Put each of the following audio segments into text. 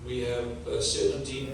We have 17.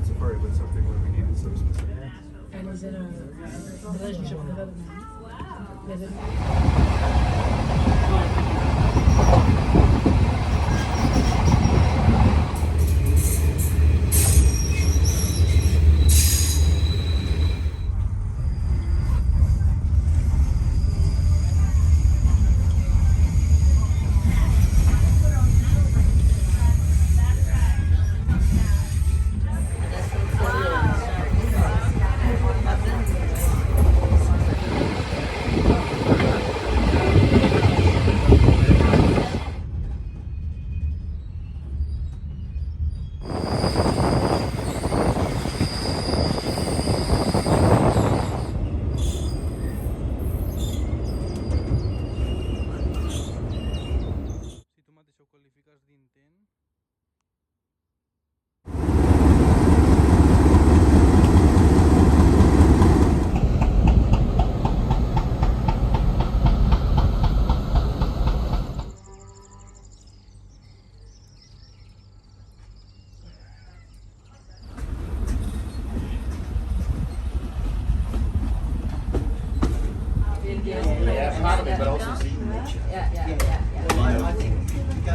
Safari with something where we needed some specific. And is it a relationship with other men? Is it?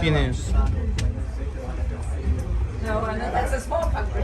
Guinness. No, that's a small country.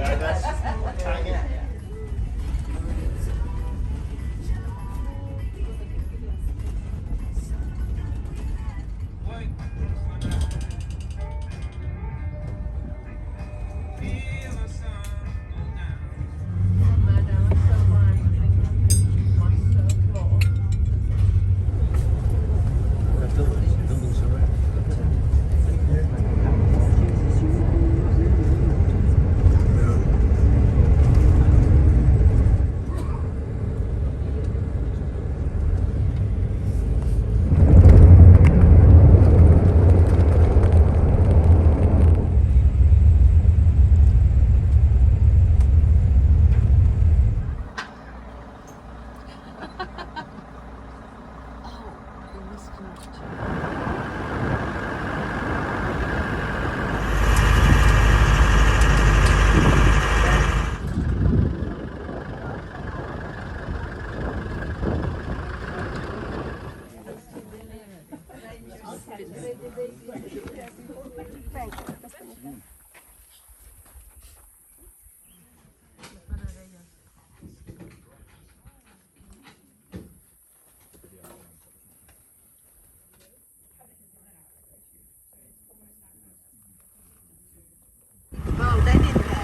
Well, they didn't have.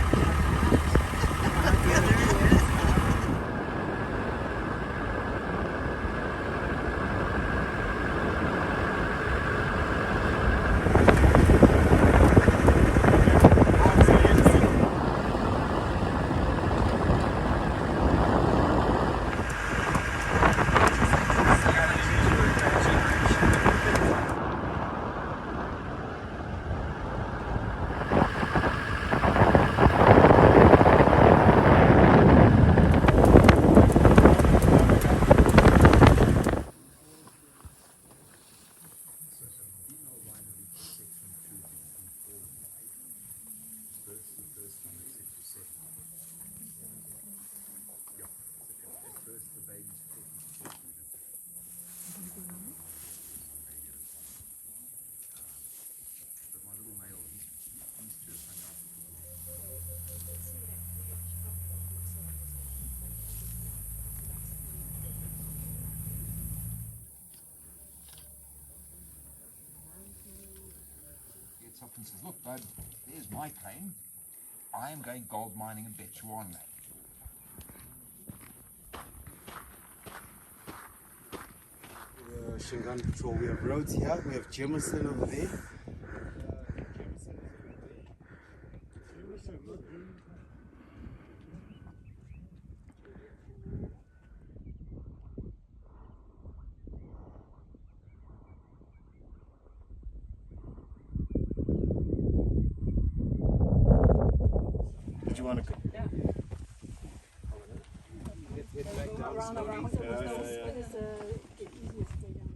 Gets up and says, "Look, bud, there's my claim. I am going gold mining in Bechuana." machine gun patrol. We have Rhodes here. We have Jemison over there. Did you want to? Yeah. Get back down Around, slowly. around. Yeah, yeah, yeah. What is the easiest way down?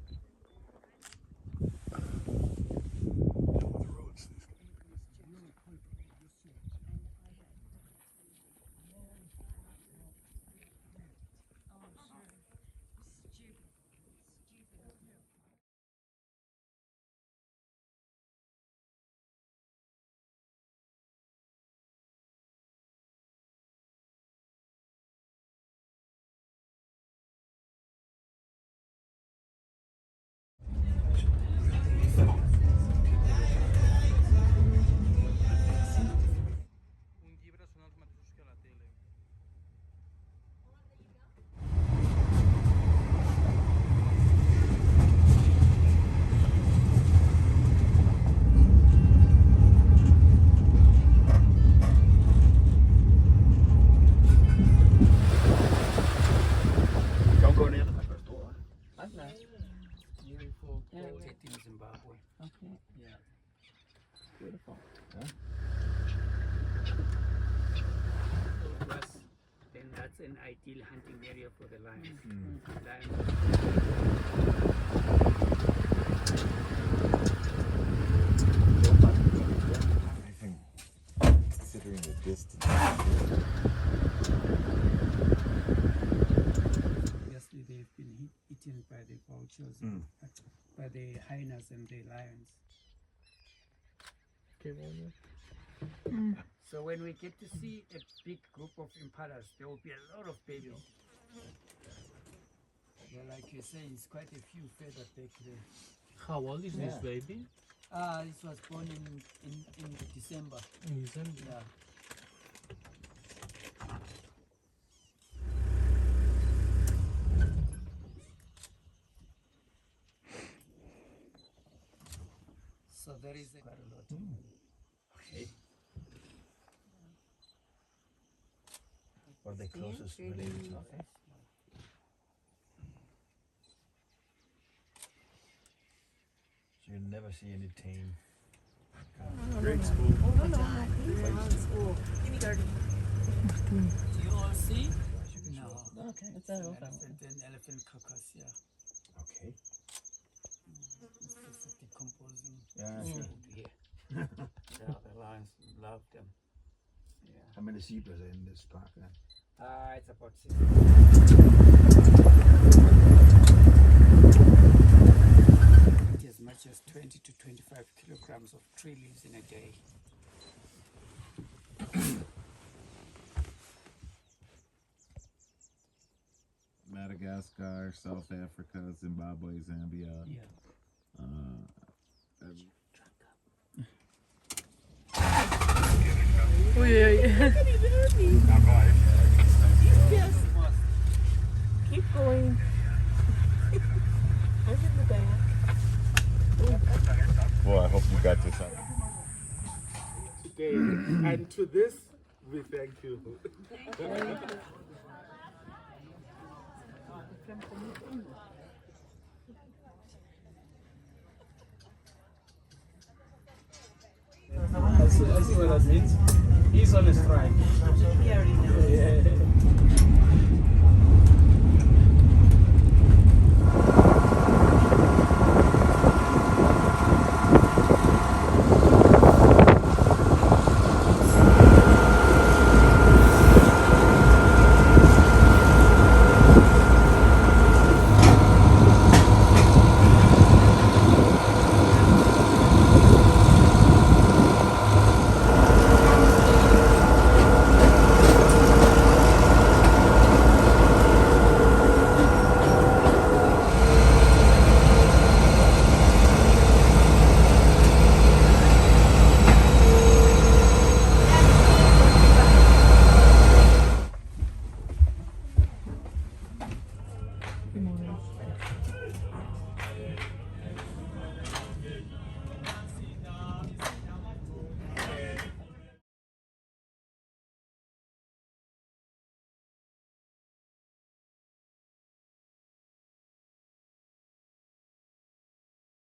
Don't go near the first door. Okay. Beautiful Yeah, project in Zimbabwe. Okay. Yeah. Beautiful. Then that's an ideal hunting area for the lions. Mm. Lions. I think, considering the distance, Obviously, they've been eaten by the vultures, by the hyenas and the lions. So when we get to see a big group of impalas, there will be a lot of babies. Yeah, like you say, it's quite a few further back there. How old is this baby? This was born in December. In December. Yeah. So there is quite a lot. Okay. What are they closest related to? So you never see any tame. Great school. Oh, no. School. Kindergarten. Do you all see? No. Okay. It's an elephant. An elephant carcass, yeah. Okay. It's just decomposing. Yeah, Yeah. sure. Yeah, the lions love them. Yeah. How many zebras are in this park then? It's about 6. Eat as much as 20 to 25 kilograms of tree leaves in a day. Madagascar, South Africa, Zimbabwe, Zambia. Yeah. Oh, yeah. Keep going. I'm in the back. Well, I hope you got this out. Today, and to this, we thank you. I see what that means. He's on a strike. He already knows. Yeah.